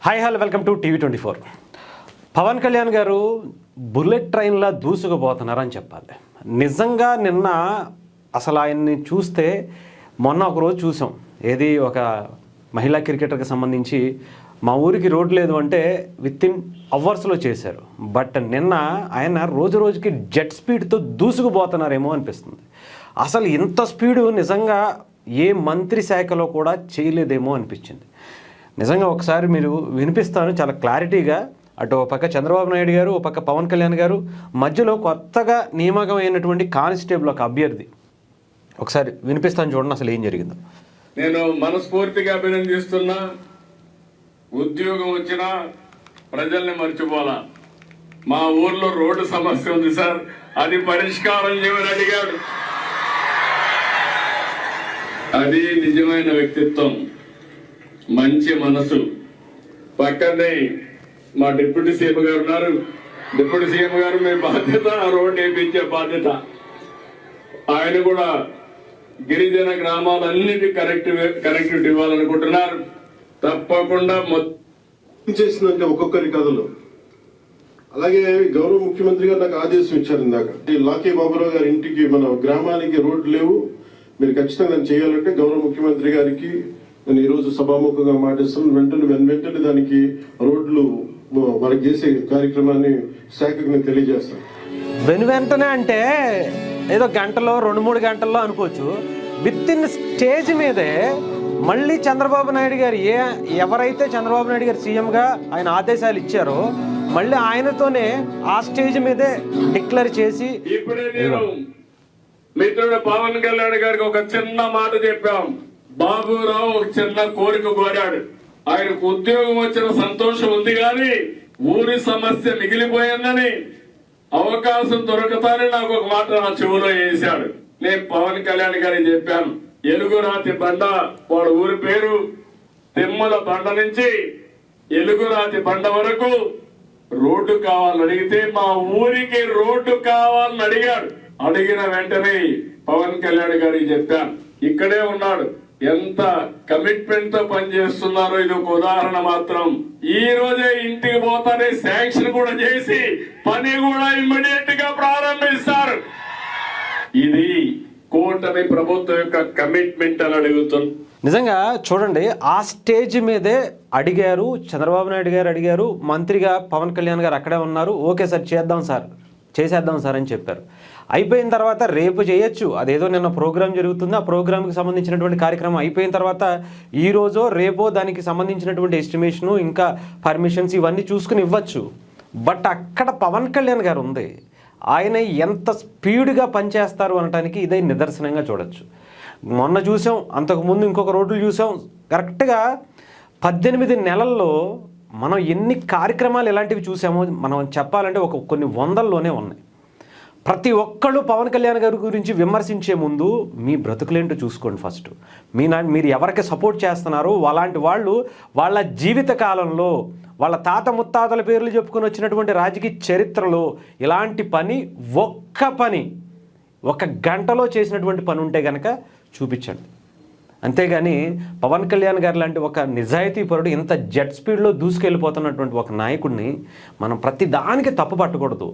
Hi hello welcome to TV24. Pawan Kalyan గారు bullet ట్రైన్లా దూసుకుపోతున్నారని చెప్పాలి. నిజంగా నిన్న అసలు ఆయన్ని చూస్తే మొన్న ఒకరోజు చూసాం. ఏది ఒక మహిళా క్రికెటర్కి సంబంధించి మా ఊరికి రోడ్ లేదు అంటే వితిన్ అవర్స్లో చేశారు. బట్ నిన్న ఆయన రోజు రోజుకి జెట్ స్పీడ్తో దూసుకుపోతున్నారేమో అనిపిస్తుంది. అసలు ఇంత స్పీడు నిజంగా ఏ మంత్రి శాఖలో కూడా చేయలేదేమో అనిపించింది. నిజంగా ఒకసారి మీరు వినిపిస్తాను చాలా క్లారిటీగా. అటు ఒక పక్క చంద్రబాబు నాయుడు గారు, ఒక పక్క పవన్ కళ్యాణ్ గారు, మధ్యలో కొత్తగా నియామకమైనటువంటి కానిస్టేబుల్ ఒక అభ్యర్థి. ఒకసారి వినిపిస్తాను, చూడండి అసలు ఏం జరిగిందో. నేను మనస్ఫూర్తిగా అభినందిస్తున్నా. ఉద్యోగం వచ్చినా ప్రజల్ని మర్చిపోలా. మా ఊర్లో రోడ్డు సమస్య ఉంది సార్, అది పరిష్కారం చేయమని అడిగాడు. అది నిజమైన వ్యక్తిత్వం, మంచి మనసు. పక్కనే మా డిప్యూటీ సీఎం గారు ఉన్నారు. డిప్యూటీ సీఎం గారు మీ బాధ్యత రోడ్డు వేయించే బాధ్యత. ఆయన కూడా గిరిజన గ్రామాలన్నిటి కనెక్టివిటీ ఇవ్వాలనుకుంటున్నారు. తప్పకుండా చేసిందంటే ఒక్కొక్కరి కథలు. అలాగే గౌరవ ముఖ్యమంత్రి గారు నాకు ఆదేశం ఇచ్చారు ఇందాక, లాకే బాబురావు గారి ఇంటికి మన గ్రామానికి రోడ్లు లేవు, మీరు ఖచ్చితంగా చేయాలంటే గౌరవ ముఖ్యమంత్రి గారికి నేను ఈరోజు సభాముఖంగా మాటిస్తాను. వెంటనే దానికి రోడ్లు మనకి చేసే కార్యక్రమాన్ని శాఖకు నేను తెలియజేస్తాను. వెంటనే అంటే ఏదో గంటలో 2-3 గంటల్లో అనుకోవచ్చు. విత్ ఇన్ స్టేజ్ మీదే మళ్ళీ చంద్రబాబు నాయుడు గారు ఎవరైతే చంద్రబాబు నాయుడు గారు సీఎంగా ఆయన ఆదేశాలు ఇచ్చారో మళ్ళీ ఆయనతోనే ఆ స్టేజ్ మీదే డిక్లేర్ చేసి, ఇప్పుడే నేను మిత్రుడు పవన్ కళ్యాణ్ గారికి ఒక చిన్న మాట చెప్పాం. బాబురావు ఒక చిన్న కోరిక కోరాడు. ఆయనకు ఉద్యోగం వచ్చిన సంతోషం ఉంది కానీ ఊరి సమస్య మిగిలిపోయిందని, అవకాశం దొరకతానే నాకు ఒక మాట నా చెవులో వేశాడు. నేను పవన్ కళ్యాణ్ గారికి చెప్పాను, ఎలుగురాతి బండ, వాడు ఊరి పేరు తిమ్మల బండ నుంచి ఎలుగురాతి బండ వరకు రోడ్డు కావాలని అడిగితే మా ఊరికి రోడ్డు కావాలని అడిగాడు. అడిగిన వెంటనే పవన్ కళ్యాణ్ గారికి చెప్పాను. ఇక్కడే ఉన్నాడు, ఎంత కమిట్మెంట్ తో పనిచేస్తున్నారో ఇది ఒక ఉదాహరణ మాత్రం. ఈ రోజే ఇంటికి పోతానే శాంక్షన్ కూడా చేసి పని కూడా ఇమ్మీడియట్ గా ప్రారంభిస్తారు. ఇది కూటమి ప్రభుత్వం యొక్క కమిట్మెంట్ అని అడుగుతుంది. నిజంగా చూడండి, ఆ స్టేజ్ మీదే అడిగారు, చంద్రబాబు నాయుడు గారు అడిగారు, మంత్రిగా పవన్ కళ్యాణ్ గారు అక్కడే ఉన్నారు. ఓకే సార్ చేసేద్దాం సార్ అని చెప్పారు. అయిపోయిన తర్వాత రేపు చేయొచ్చు, అదేదో నిన్న ప్రోగ్రామ్ జరుగుతుంది, ఆ ప్రోగ్రామ్కి సంబంధించినటువంటి కార్యక్రమం అయిపోయిన తర్వాత ఈ రోజో రేపో దానికి సంబంధించినటువంటి ఎస్టిమేషను ఇంకా పర్మిషన్స్ ఇవన్నీ చూసుకుని ఇవ్వచ్చు. బట్ అక్కడ పవన్ కళ్యాణ్ గారు ఉంది, ఆయన ఎంత స్పీడ్గా పనిచేస్తారు అనడానికి ఇదే నిదర్శనంగా చూడొచ్చు. మొన్న చూసాం, అంతకుముందు ఇంకొక రోడ్లు చూసాం. కరెక్ట్గా 18 నెలల్లో మనం ఎన్ని కార్యక్రమాలు ఇలాంటివి చూసామో మనం చెప్పాలంటే కొన్ని వందల్లోనే ఉన్నాయి. ప్రతి ఒక్కళ్ళు పవన్ కళ్యాణ్ గారి గురించి విమర్శించే ముందు మీ బ్రతుకులేంటో చూసుకోండి. ఫస్ట్ మీరు ఎవరికి సపోర్ట్ చేస్తున్నారో అలాంటి వాళ్ళు వాళ్ళ జీవిత కాలంలో వాళ్ళ తాత ముత్తాతల పేర్లు చెప్పుకొని వచ్చినటువంటి రాజకీయ చరిత్రలో ఇలాంటి పని ఒక గంటలో చేసినటువంటి పని ఉంటే కనుక చూపించండి. అంతేగాని పవన్ కళ్యాణ్ గారు లాంటి ఒక నిజాయితీ పరుడు ఇంత జెట్ స్పీడ్లో దూసుకెళ్ళిపోతున్నటువంటి ఒక నాయకుడిని మనం ప్రతి దానికి తప్పు పట్టకూడదు.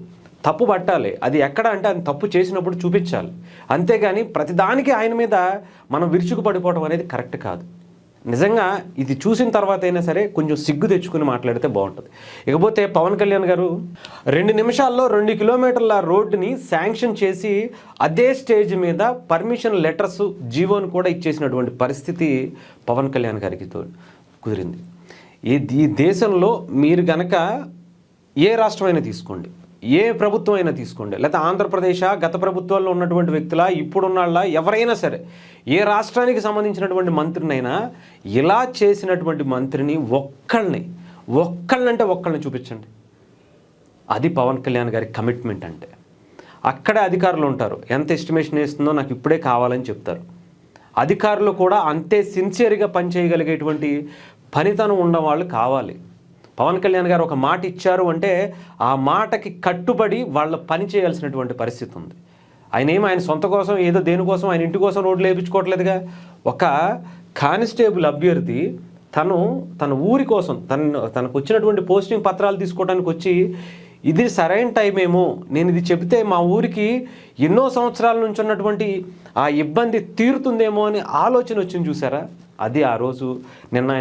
తప్పు పట్టాలి, అది ఎక్కడ అంటే ఆయన తప్పు చేసినప్పుడు చూపించాలి. అంతేగాని ప్రతిదానికి ఆయన మీద మనం విరుచుకుపడిపోవడం అనేది కరెక్ట్ కాదు. నిజంగా ఇది చూసిన తర్వాత అయినా సరే కొంచెం సిగ్గు తెచ్చుకుని మాట్లాడితే బాగుంటుంది. ఇకపోతే పవన్ కళ్యాణ్ గారు 2 నిమిషాల్లో 2 కిలోమీటర్ల రోడ్డుని శాంక్షన్ చేసి అదే స్టేజ్ మీద పర్మిషన్ లెటర్స్ జీవోని కూడా ఇచ్చేసినటువంటి పరిస్థితి పవన్ కళ్యాణ్ గారికి కుదిరింది. ఈ దేశంలో మీరు గనక ఏ రాష్ట్రమైనా తీసుకోండి, ఏ ప్రభుత్వం అయినా తీసుకోండి, లేకపోతే ఆంధ్రప్రదేశ్ గత ప్రభుత్వాల్లో ఉన్నటువంటి వ్యక్తుల ఇప్పుడున్న ఎవరైనా సరే ఏ రాష్ట్రానికి సంబంధించినటువంటి మంత్రినైనా ఇలా చేసినటువంటి మంత్రిని ఒక్కళ్ళని చూపించండి. అది పవన్ కళ్యాణ్ గారి కమిట్మెంట్ అంటే. అక్కడే అధికారులు ఉంటారు, ఎంత ఎస్టిమేషన్ వేస్తుందో నాకు ఇప్పుడే కావాలని చెప్తారు. అధికారులు కూడా అంతే సిన్సియర్గా పనిచేయగలిగేటువంటి పనితనం ఉన్నవాళ్ళు కావాలి. పవన్ కళ్యాణ్ గారు ఒక మాట ఇచ్చారు అంటే ఆ మాటకి కట్టుబడి వాళ్ళ పని చేయాల్సినటువంటి పరిస్థితి ఉంది. ఆయన సొంత కోసం దేనికోసం ఆయన ఇంటి కోసం రోడ్లు వేయించుకోవట్లేదుగా. ఒక కానిస్టేబుల్ అభ్యర్థి తన ఊరి కోసం తనకు వచ్చినటువంటి పోస్టింగ్ పత్రాలు తీసుకోవడానికి వచ్చి ఇది సరైన టైం ఏమో, నేను ఇది చెబితే మా ఊరికి ఎన్నో సంవత్సరాల నుంచి ఉన్నటువంటి ఆ ఇబ్బంది తీరుతుందేమో అని ఆలోచన వచ్చింది చూసారా, అది ఆ రోజు నిన్న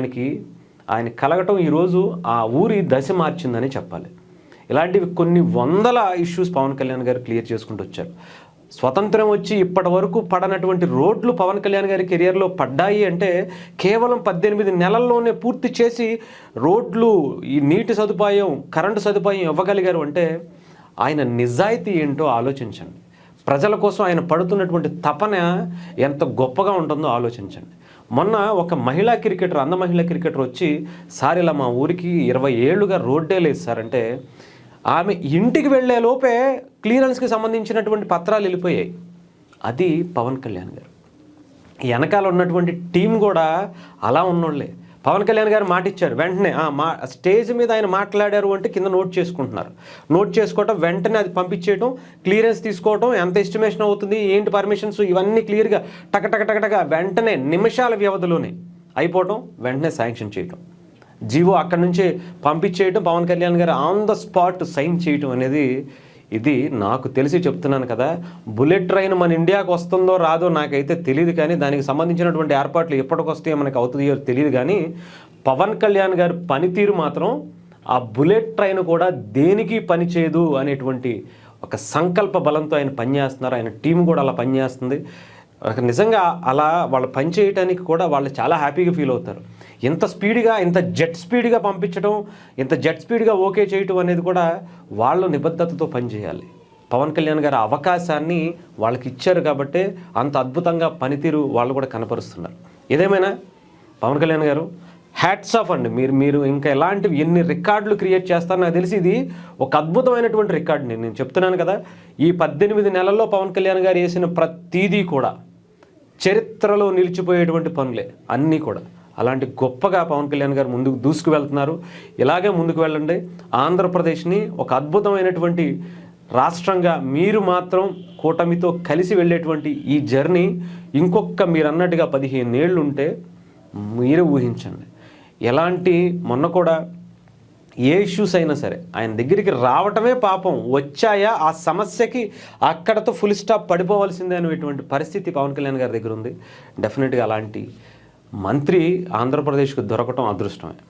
ఆయన కలగటం ఈరోజు ఆ ఊరి దశ మార్చిందని చెప్పాలి. ఇలాంటివి కొన్ని వందల ఇష్యూస్ పవన్ కళ్యాణ్ గారు క్లియర్ చేసుకుంటూ వచ్చారు. స్వతంత్రం వచ్చి ఇప్పటి వరకు పడనటువంటి రోడ్లు పవన్ కళ్యాణ్ గారి కెరియర్లో పడ్డాయి అంటే కేవలం 18 నెలల్లోనే పూర్తి చేసి రోడ్లు, ఈ నీటి సదుపాయం, కరెంటు సదుపాయం ఇవ్వగలిగారు అంటే ఆయన నిజాయితీ ఏంటో ఆలోచించండి. ప్రజల కోసం ఆయన పడుతున్నటువంటి తపన ఎంత గొప్పగా ఉంటుందో ఆలోచించండి. మొన్న ఒక మహిళా క్రికెటర్, మహిళా క్రికెటర్ వచ్చి సార్ ఇలా మా ఊరికి 20 ఏళ్ళుగా రోడ్డే లేదు సార్ అంటే ఆమె ఇంటికి వెళ్ళే లోపే క్లియరెన్స్కి సంబంధించినటువంటి పత్రాలు వెళ్ళిపోయాయి. అది పవన్ కళ్యాణ్ గారు. వెనకాల ఉన్నటువంటి టీం కూడా అలా ఉన్నోళ్ళే. పవన్ కళ్యాణ్ గారు మాట ఇచ్చారు, వెంటనే స్టేజ్ మీద ఆయన మాట్లాడారు అంటే కింద నోట్ చేసుకుంటున్నారు. నోట్ చేసుకోవటం, వెంటనే అది పంపించేయటం, క్లియరెన్స్ తీసుకోవటం, ఎంత ఎస్టిమేషన్ అవుతుంది, ఏంటి పర్మిషన్స్, ఇవన్నీ క్లియర్గా టకటక వెంటనే నిమిషాల వ్యవధిలోనే అయిపోవటం, వెంటనే శాంక్షన్ చేయటం, జీవో అక్కడి నుంచే పంపించేయటం, పవన్ కళ్యాణ్ గారు ఆన్ ద స్పాట్ సైన్ చేయటం అనేది, ఇది నాకు తెలిసి చెప్తున్నాను కదా. బుల్లెట్ ట్రైన్ మన ఇండియాకు వస్తుందో రాదో నాకైతే తెలియదు, కానీ దానికి సంబంధించినటువంటి ఏర్పాట్లు ఎప్పటికొస్తాయో మనకు అవుతుందో తెలియదు. కానీ పవన్ కళ్యాణ్ గారి పనితీరు మాత్రం ఆ బుల్లెట్ ట్రైన్ కూడా దేనికి పనిచేయదు అనేటువంటి ఒక సంకల్ప బలంతో ఆయన పనిచేస్తున్నారు. ఆయన టీం కూడా అలా పనిచేస్తుంది. నిజంగా అలా వాళ్ళు పనిచేయటానికి కూడా వాళ్ళు చాలా హ్యాపీగా ఫీల్ అవుతారు. ఇంత స్పీడ్గా, ఇంత జెట్ స్పీడ్గా పంపించడం, ఇంత జెట్ స్పీడ్గా ఓకే చేయటం అనేది కూడా వాళ్ళు నిబద్ధతతో పనిచేయాలి. పవన్ కళ్యాణ్ గారి అవకాశాన్ని వాళ్ళకి ఇచ్చారు కాబట్టి అంత అద్భుతంగా పనితీరు వాళ్ళు కూడా కనపరుస్తున్నారు. ఏదేమైనా పవన్ కళ్యాణ్ గారు హ్యాట్స్ ఆఫ్ అండి. మీరు ఇంకా ఎలాంటివి ఎన్ని రికార్డులు క్రియేట్ చేస్తారో నాకు తెలిసి ఇది ఒక అద్భుతమైనటువంటి రికార్డు. నేను చెప్తున్నాను కదా, ఈ 18 నెలల్లో పవన్ కళ్యాణ్ గారు వేసిన ప్రతిదీ కూడా చరిత్రలో నిలిచిపోయేటువంటి పనులే అన్నీ కూడా. అలాంటి గొప్పగా పవన్ కళ్యాణ్ గారు ముందుకు దూసుకు వెళ్తున్నారు. ఇలాగే ముందుకు వెళ్ళండి. ఆంధ్రప్రదేశ్ని ఒక అద్భుతమైనటువంటి రాష్ట్రంగా మీరు మాత్రం కూటమితో కలిసి వెళ్ళేటువంటి ఈ జర్నీ ఇంకొక మీరు అన్నట్టుగా 15 ఏళ్ళు ఉంటే మీరే ఊహించండి. ఎలాంటి మొన్న కూడా ఏ ఇష్యూస్ అయినా సరే ఆయన దగ్గరికి రావటమే పాపం, వచ్చాయా ఆ సమస్యకి అక్కడతో ఫుల్ స్టాప్ పడిపోవాల్సిందే అనేటువంటి పరిస్థితి పవన్ కళ్యాణ్ గారి దగ్గర ఉంది. డెఫినెట్గా అలాంటి మంత్రి ఆంధ్రప్రదేశ్కు దొరకటం అదృష్టమే.